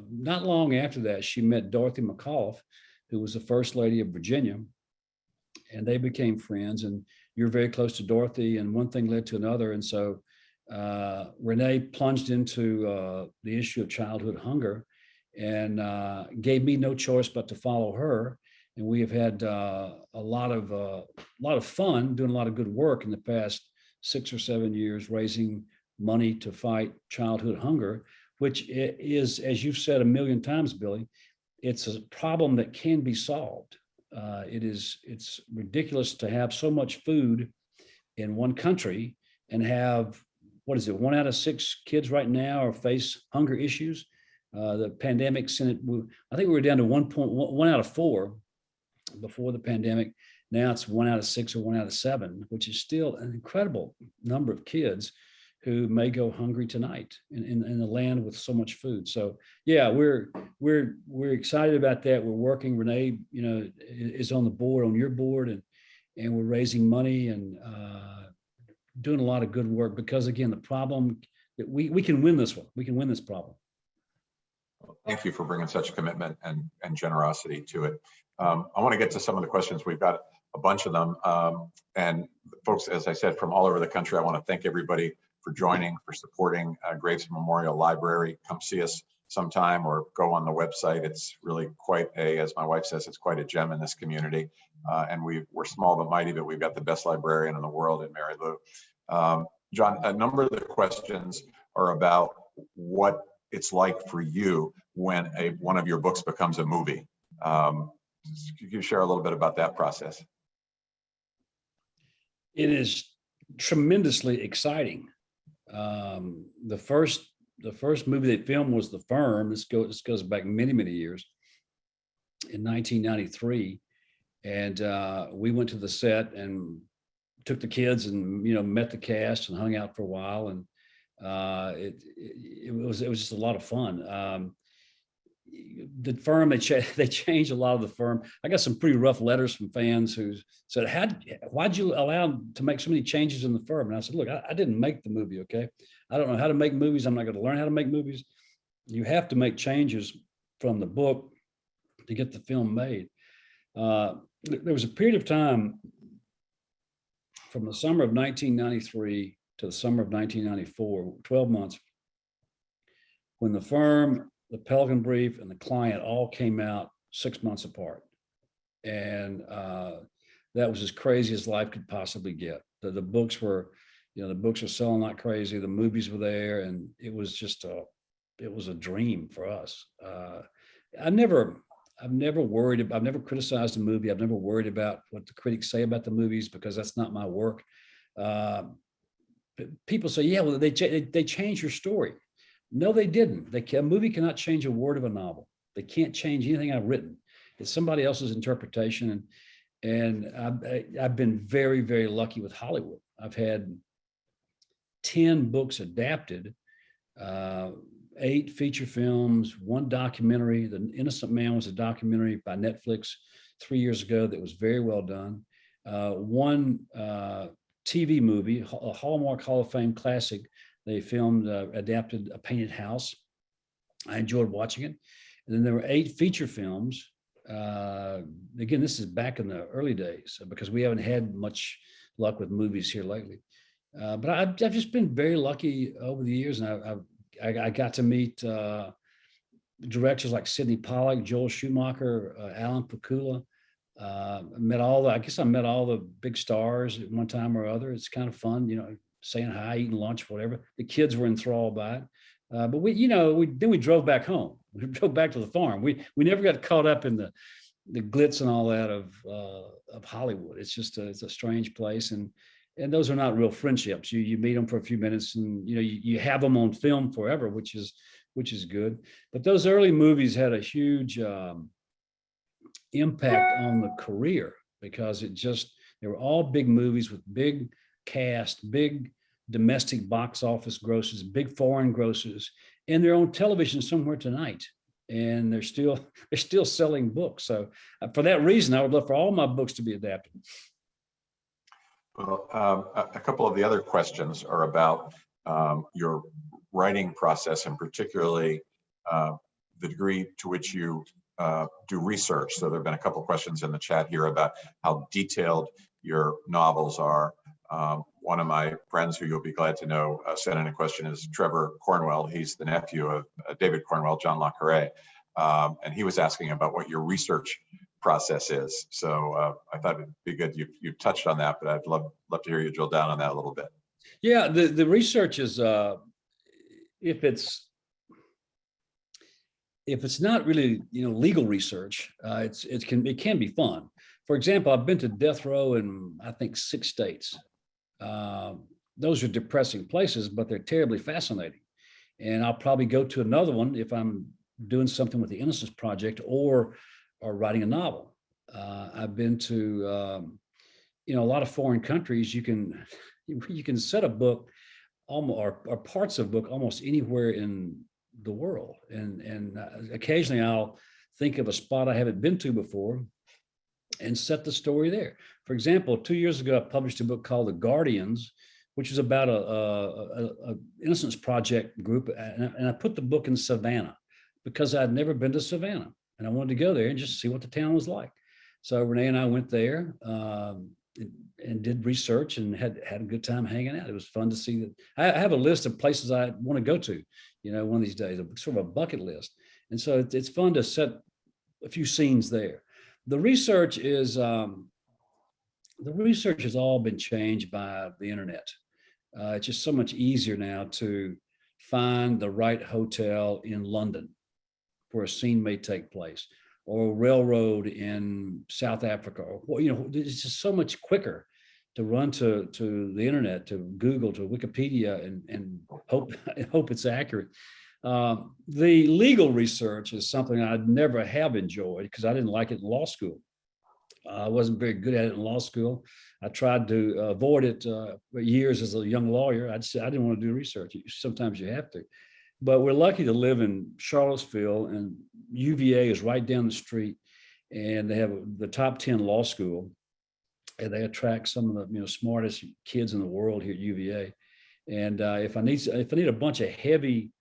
not long after that, she met Dorothy McAuliffe, who was the First Lady of Virginia, and they became friends. And you're very close to Dorothy, and one thing led to another. And so Renee plunged into the issue of childhood hunger and gave me no choice but to follow her. And we have had a lot of fun doing a lot of good work in the past 6 or 7 years, raising money to fight childhood hunger, which is, as you've said a million times, Billy, it's a problem that can be solved. It's ridiculous to have so much food in one country and have, 1 out of 6 kids right now face hunger issues. The pandemic sent it, I think we were down to 1 out of 4 before the pandemic. Now it's 1 out of 6 or 1 out of 7, which is still an incredible number of kids who may go hungry tonight in a land with so much food. So yeah, we're excited about that. We're working. Renee, is on the board, on your board, and we're raising money and doing a lot of good work because, again, the problem that we can win this one. We can win this problem. Thank you for bringing such commitment and generosity to it. I want to get to some of the questions. We've got a bunch of them. And folks, as I said, from all over the country, I want to thank everybody for joining, for supporting Graves Memorial Library. Come see us sometime or go on the website. It's really quite as my wife says, it's quite a gem in this community. And we're small but mighty, but we've got the best librarian in the world in Mary Lou. John, a number of the questions are about what it's like for you when one of your books becomes a movie. Could you share a little bit about that process? It is tremendously exciting. The first movie they filmed was The Firm. This goes back many, many years, in 1993. And we went to the set and took the kids and, met the cast and hung out for a while. And it was just a lot of fun. The Firm, they changed a lot of The Firm. I got some pretty rough letters from fans who said, why'd you allow them to make so many changes in The Firm? And I said, look, I didn't make the movie, okay? I don't know how to make movies. I'm not going to learn how to make movies. You have to make changes from the book to get the film made. There was a period of time from the summer of 1993 to the summer of 1994, 12 months, when The Firm, The Pelican Brief, and The Client all came out 6 months apart. And that was as crazy as life could possibly get. The books were, the books were selling like crazy. The movies were there, and it was just it was a dream for us. I've never worried. I've never criticized a movie. I've never worried about what the critics say about the movies, because that's not my work. People say, yeah, well, they changed your story. No, they didn't. A movie cannot change a word of a novel. They can't change anything I've written. It's somebody else's interpretation. And I've been very, very lucky with Hollywood. I've had 10 books adapted, 8 feature films, 1 documentary. The Innocent Man was a documentary by Netflix 3 years ago that was very well done. 1 TV movie, a Hallmark Hall of Fame classic. They filmed, adapted A Painted House. I enjoyed watching it. And then there were 8 feature films. Again, this is back in the early days, because we haven't had much luck with movies here lately. But I've just been very lucky over the years, and I got to meet directors like Sidney Pollack, Joel Schumacher, Alan Pakula. I met all the big stars at one time or other. It's kind of fun, saying hi, eating lunch, whatever. The kids were enthralled by it. But we drove back home. We drove back to the farm. We never got caught up in the glitz and all that of Hollywood. It's just it's a strange place, and those are not real friendships. You meet them for a few minutes, and you have them on film forever, which is good. But those early movies had a huge impact on the career, because they were all big movies with big cast, big domestic box office grosses, big foreign grosses, and they're on television somewhere tonight, and they're still selling books. So for that reason, I would love for all my books to be adapted. Well, a couple of the other questions are about your writing process, and particularly the degree to which you do research. So there have been a couple of questions in the chat here about how detailed your novels are. One of my friends, who you'll be glad to know, sent in a question, is Trevor Cornwell. He's the nephew of David Cornwell, John Le Carre, and he was asking about what your research process is. So I thought it'd be good. You touched on that, but I'd love to hear you drill down on that a little bit. Yeah, the research is if it's not really legal research, it can be fun. For example, I've been to death row in I think 6 states. Those are depressing places, but they're terribly fascinating. And I'll probably go to another one if I'm doing something with the Innocence Project or writing a novel. I've been to a lot of foreign countries. You can set a book or parts of a book almost anywhere in the world, and occasionally I'll think of a spot I haven't been to before and set the story there. For example, 2 years ago, I published a book called The Guardians, which is about a Innocence Project group, and I put the book in Savannah because I'd never been to Savannah, and I wanted to go there and just see what the town was like. So Renee and I went there and did research and had a good time hanging out. It was fun to see that. I have a list of places I want to go to, one of these days, sort of a bucket list. And so it's fun to set a few scenes there. The research has all been changed by the internet. It's just so much easier now to find the right hotel in London where a scene may take place, or a railroad in South Africa, or it's just so much quicker to run to the internet, to Google, to Wikipedia, and hope it's accurate. The legal research is something I'd never have enjoyed because I didn't like it in law school. I wasn't very good at it in law school. I tried to avoid it for years as a young lawyer. I didn't want to do research. Sometimes you have to. But we're lucky to live in Charlottesville, and UVA is right down the street, and they have the top 10 law school, and they attract some of the smartest kids in the world here at UVA. And if I need a bunch of heavy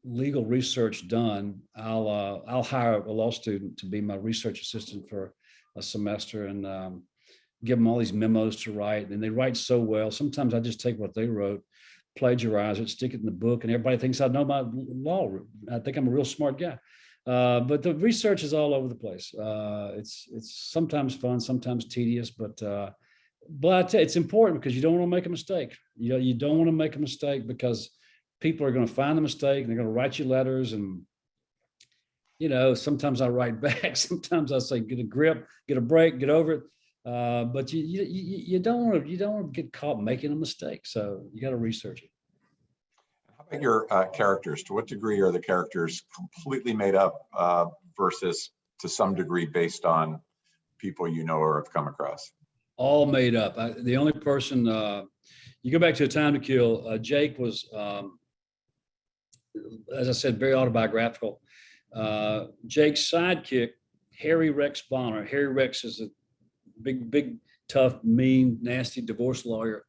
legal research done, I'll hire a law student to be my research assistant for a semester, and give them all these memos to write, and they write so well. Sometimes I just take what they wrote, plagiarize it, stick it in the book, and everybody thinks I know my law. I think I'm a real smart guy. But the research is all over the place. It's sometimes fun, sometimes tedious, but it's important because you don't want to make a mistake. You don't want to make a mistake because people are going to find the mistake and they're going to write you letters. And sometimes I write back. Sometimes I say, get a grip, get a break, get over it. But you don't want to get caught making a mistake. So you got to research it. How about your characters? To what degree are the characters completely made up versus to some degree based on people you know or have come across? All made up. The only person, you go back to A Time to Kill, Jake was, as I said, very autobiographical. Jake's sidekick, Harry Rex Bonner. Harry Rex is a big, tough, mean, nasty divorce lawyer.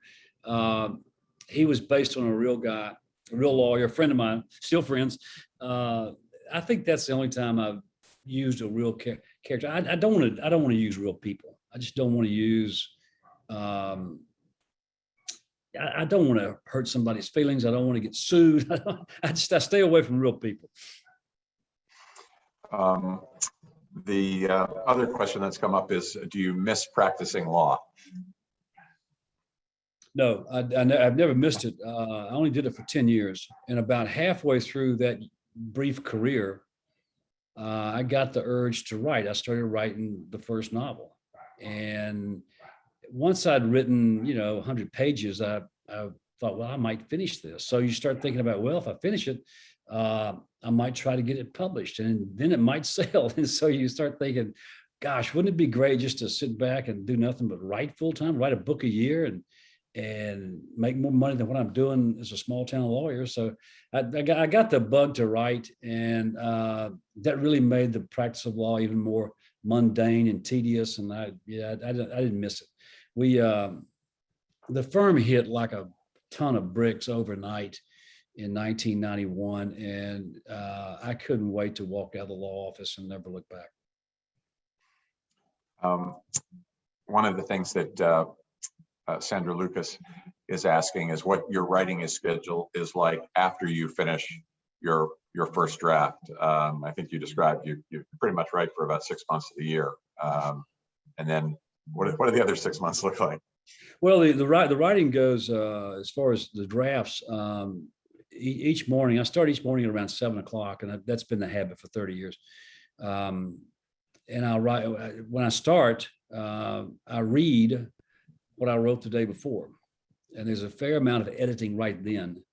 He was based on a real guy, a real lawyer, a friend of mine, still friends. I think that's the only time I've used a real character. I don't want to use real people. I just don't want to use. I don't want to hurt somebody's feelings. I don't want to get sued. I stay away from real people. The other question that's come up is, do you miss practicing law? No, I've never missed it. I only did it for 10 years. And about halfway through that brief career, I got the urge to write. I started writing the first novel. And once I'd written, 100 pages, I thought, well, I might finish this. So you start thinking about, well, if I finish it, I might try to get it published and then it might sell. And so you start thinking, gosh, wouldn't it be great just to sit back and do nothing but write full time, write a book a year and make more money than what I'm doing as a small town lawyer. So I got the bug to write, and that really made the practice of law even more mundane and tedious. And I didn't miss it. The firm hit like a ton of bricks overnight in 1991, and I couldn't wait to walk out of the law office and never look back. One of the things that Sandra Lucas is asking is what your writing schedule is like after you finish your first draft. I think you described you pretty much write for about 6 months of the year, and then what do the other 6 months look like? Well, the writing goes as far as the drafts. Each morning, I start each morning at around 7 o'clock, and that's been the habit for 30 years. And I'll write, when I start, I read what I wrote the day before. And there's a fair amount of editing right then.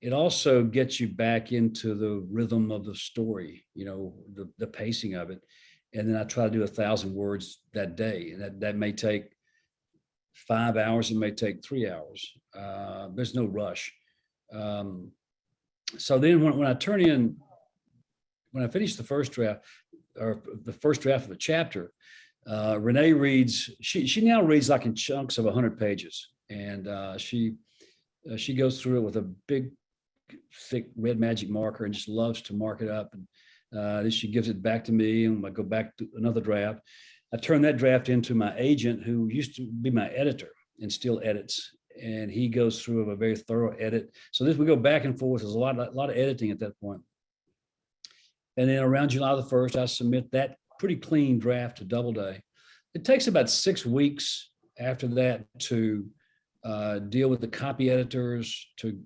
It also gets you back into the rhythm of the story, the pacing of it. And then I try to do 1,000 words that day. And that may take 5 hours, it may take 3 hours. There's no rush. So then when I finish the first draft, or the first draft of the chapter, Renee reads, she now reads like in chunks of 100 pages. And she goes through it with a big, thick red magic marker and just loves to mark it up. And then she gives it back to me, and I go back to another draft. I turn that draft into my agent, who used to be my editor and still edits. And he goes through a very thorough edit. So we go back and forth. There's a lot of editing at that point. And then around July the 1st, I submit that pretty clean draft to Doubleday. It takes about 6 weeks after that to deal with the copy editors, to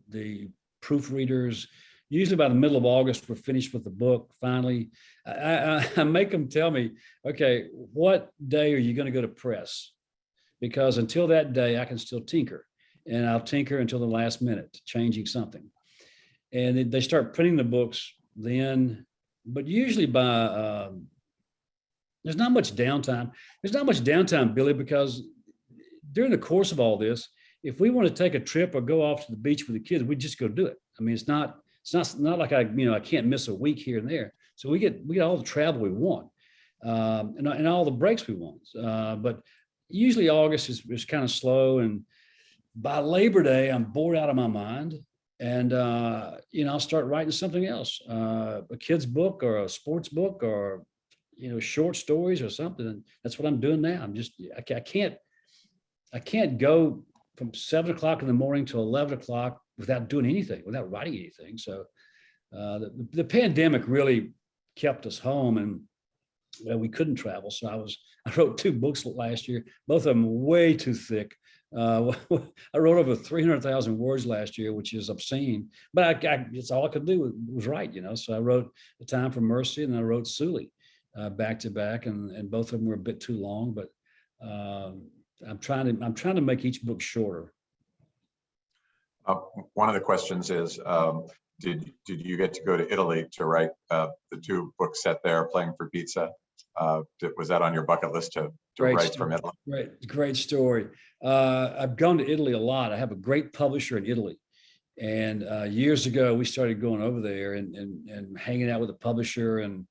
the proofreaders. Usually by the middle of August, we're finished with the book. Finally, I make them tell me, okay, what day are you going to go to press? Because until that day, I can still tinker, and I'll tinker until the last minute, changing something. And they start printing the books then, but usually by, there's not much downtime. There's not much downtime, Billy, because during the course of all this, if we want to take a trip or go off to the beach with the kids, we just go do it. I mean, it's not like I can't miss a week here and there. So we get all the travel we want, and all the breaks we want. But usually August is kind of slow, and by Labor Day, I'm bored out of my mind, and I'll start writing something else, a kid's book or a sports book, or short stories or something. And that's what I'm doing now. I can't go from 7 o'clock in the morning till 11 o'clock without doing anything, without writing anything. So the pandemic really kept us home, and we couldn't travel. So I wrote 2 books last year, both of them way too thick. I wrote over 300,000 words last year, which is obscene, but it's all I could do was write, So I wrote A Time for Mercy, and I wrote Sully back to back, and both of them were a bit too long, but I'm trying to make each book shorter. One of the questions is, did you get to go to Italy to write the 2 books set there, Playing for Pizza? Was that on your bucket list to write from Italy? Great story. I've gone to Italy a lot. I have a great publisher in Italy. And years ago, we started going over there and hanging out with the publisher and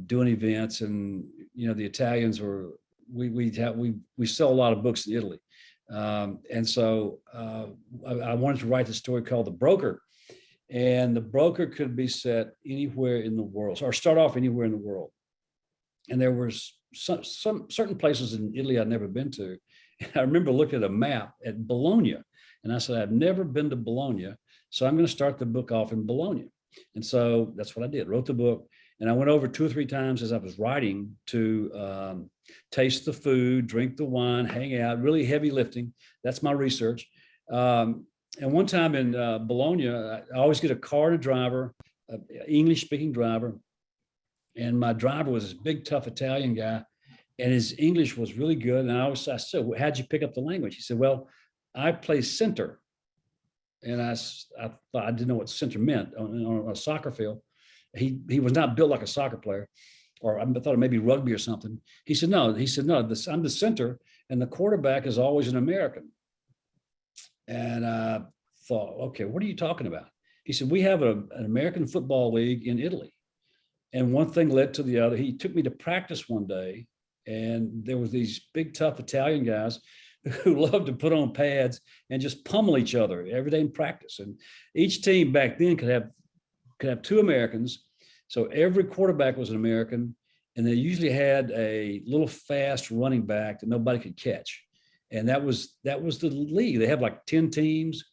doing events. And, the Italians we sell a lot of books in Italy. And so I wanted to write the story called The Broker. And The Broker could be set anywhere in the world, or start off anywhere in the world. And there were some certain places in Italy I'd never been to. And I remember looking at a map at Bologna, and I said, I've never been to Bologna, so I'm going to start the book off in Bologna. And so that's what I did, wrote the book. And I went over 2 or 3 times as I was writing to taste the food, drink the wine, hang out, really heavy lifting. That's my research. And one time in Bologna, I always get a car and a driver, an English-speaking driver. And my driver was this big, tough Italian guy, and his English was really good. And I said, well, how'd you pick up the language? He said, well, I play center. And I thought, I didn't know what center meant on a soccer field. He was not built like a soccer player, or I thought it maybe rugby or something. He said, no, I'm the center, and the quarterback is always an American. And I thought, okay, what are you talking about? He said, we have an American football league in Italy. And one thing led to the other. He took me to practice one day, and there was these big, tough Italian guys who loved to put on pads and just pummel each other every day in practice. And each team back then could have 2 Americans. So every quarterback was an American, and they usually had a little fast running back that nobody could catch. And that was the league. They had like 10 teams,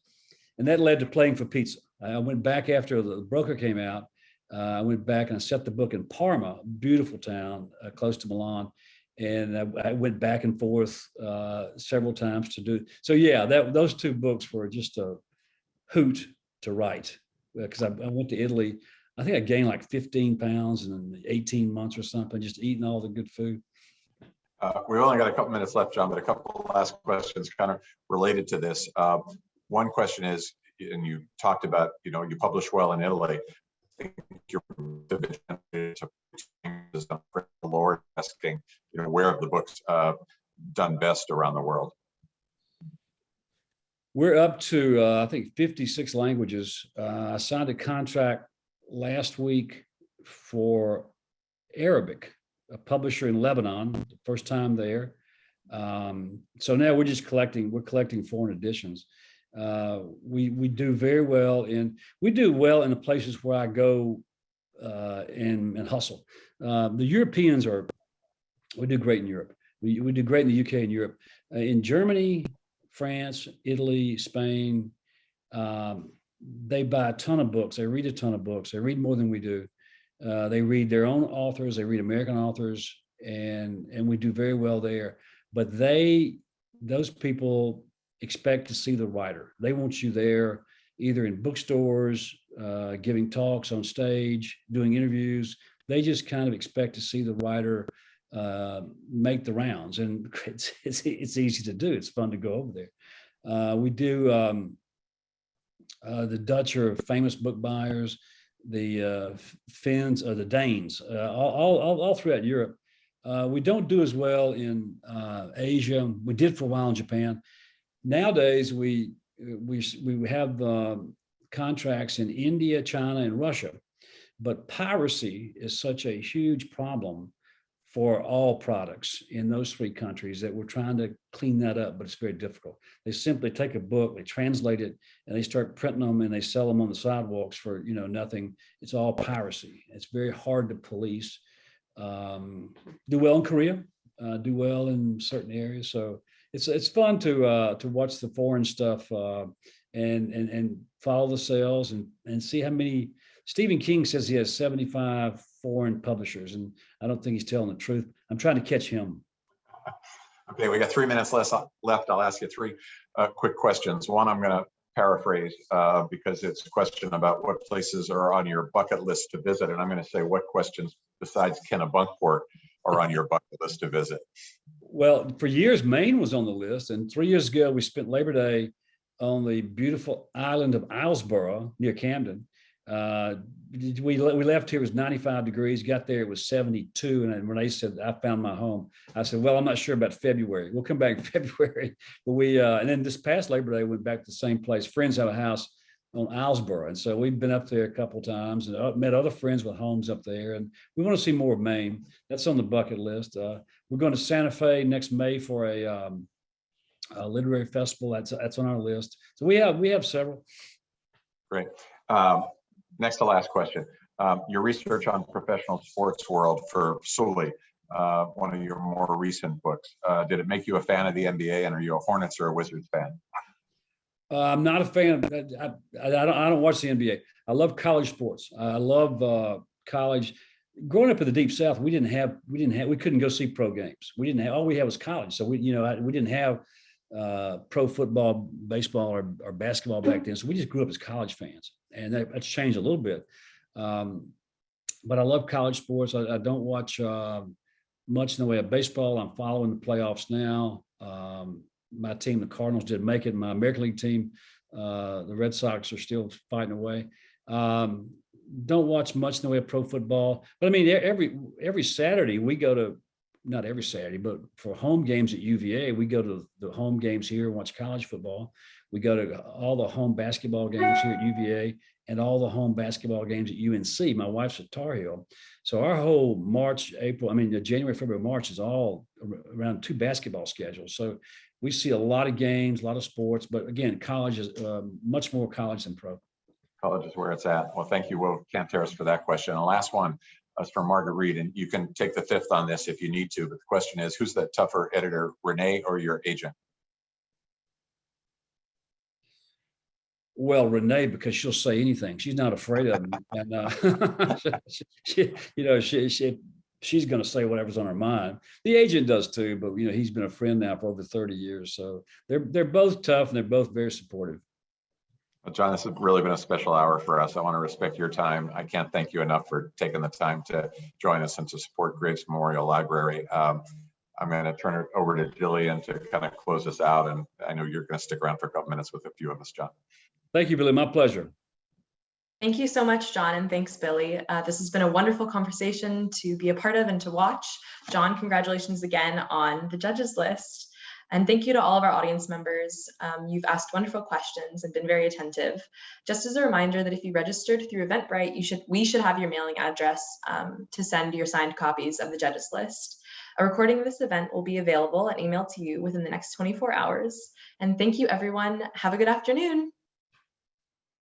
and that led to Playing for Pizza. I went back after The Broker came out. I went back and I set the book in Parma, a beautiful town close to Milan. And I went back and forth several times to do. So yeah, those 2 books were just a hoot to write, because I went to Italy. I think I gained like 15 pounds in 18 months or something, just eating all the good food. We've only got a couple minutes left, John, but a couple of last questions kind of related to this. One question is, and you talked about, you publish well in Italy. I think your Lord asking, where have the books done best around the world? We're up to, I think, 56 languages. I signed a contract last week for Arabic, a publisher in Lebanon, the first time there. So now we're collecting foreign editions. We do very well we do well in the places where I go and hustle. The Europeans we do great in Europe. We do great in the UK and Europe. In Germany, France, Italy, Spain, they buy a ton of books. They read a ton of books. They read more than we do. They read their own authors. They read American authors, and we do very well there. But those people expect to see the writer. They want you there either in bookstores, giving talks on stage, doing interviews. They just kind of expect to see the writer make the rounds, and it's easy to do. It's fun to go over there. We do the Dutch are famous book buyers, the Finns or the Danes, all throughout Europe. We don't do as well in Asia. We did for a while in Japan. Nowadays, we have contracts in India, China, and Russia, but piracy is such a huge problem for all products in those 3 countries that we're trying to clean that up, but it's very difficult. They simply take a book, they translate it, and they start printing them, and they sell them on the sidewalks for nothing. It's all piracy. It's very hard to police. Do well in Korea, do well in certain areas. So it's fun to watch the foreign stuff and follow the sales and see how many. Stephen King says he has 75 foreign publishers, and I don't think he's telling the truth. I'm trying to catch him. Okay, we got 3 minutes left. I'll ask you three quick questions. One, I'm going to paraphrase because it's a question about what places are on your bucket list to visit. And I'm going to say, what questions besides Kennebunkport are on your bucket list to visit? Well, for years, Maine was on the list. And 3 years ago, we spent Labor Day on the beautiful island of Islesboro near Camden. We left here, it was 95 degrees, got there, it was 72. And when they said, I found my home, I said, well, I'm not sure about February. We'll come back in February. But and then this past Labor Day, went back to the same place. Friends have a house on Islesboro. And so we've been up there a couple of times and met other friends with homes up there. And we want to see more of Maine. That's on the bucket list. We're going to Santa Fe next May for a literary festival. That's on our list. So we have several. Great. Next to last question. Your research on professional sports world for Sully, one of your more recent books. Did it make you a fan of the NBA, and are you a Hornets or a Wizards fan? I'm not a fan. I don't watch the NBA. I love college sports. I love college. Growing up in the Deep South, we couldn't go see pro games. All we had was college. So we didn't have pro football, baseball, or basketball back then. So we just grew up as college fans, and that's changed a little bit. But I love college sports. I don't watch much in the way of baseball. I'm following the playoffs now. My team, the Cardinals, did make it. My American League team, the Red Sox, are still fighting away. Don't watch much in the way of pro football. But I mean, every Saturday we go to, not every Saturday, but for home games at UVA, we go to the home games here and watch college football. We go to all the home basketball games here at UVA and all the home basketball games at UNC. My wife's at Tar Heel. So our whole January, February, March is all around two basketball schedules. So we see a lot of games, a lot of sports, but again, college is much more college than pro. College is where it's at. Well, thank you, Will Canteras, for that question. And the last one is from Margaret Reed, and you can take the fifth on this if you need to, but the question is, who's the tougher editor, Renee or your agent? Well, Renee, because she'll say anything. She's not afraid of them. And she's going to say whatever's on her mind. The agent does too, but he's been a friend now for over 30 years. So they're both tough and they're both very supportive. Well, John, this has really been a special hour for us. I want to respect your time. I can't thank you enough for taking the time to join us and to support Graves Memorial Library. I'm going to turn it over to Jillian to kind of close us out. And I know you're going to stick around for a couple minutes with a few of us, John. Thank you, Billy. My pleasure. Thank you so much, John, and thanks, Billy. This has been a wonderful conversation to be a part of and to watch. John, congratulations again on the judges list. And thank you to all of our audience members. You've asked wonderful questions and been very attentive. Just as a reminder that if you registered through Eventbrite, we should have your mailing address to send your signed copies of the judges list. A recording of this event will be available and emailed to you within the next 24 hours. And thank you, everyone. Have a good afternoon.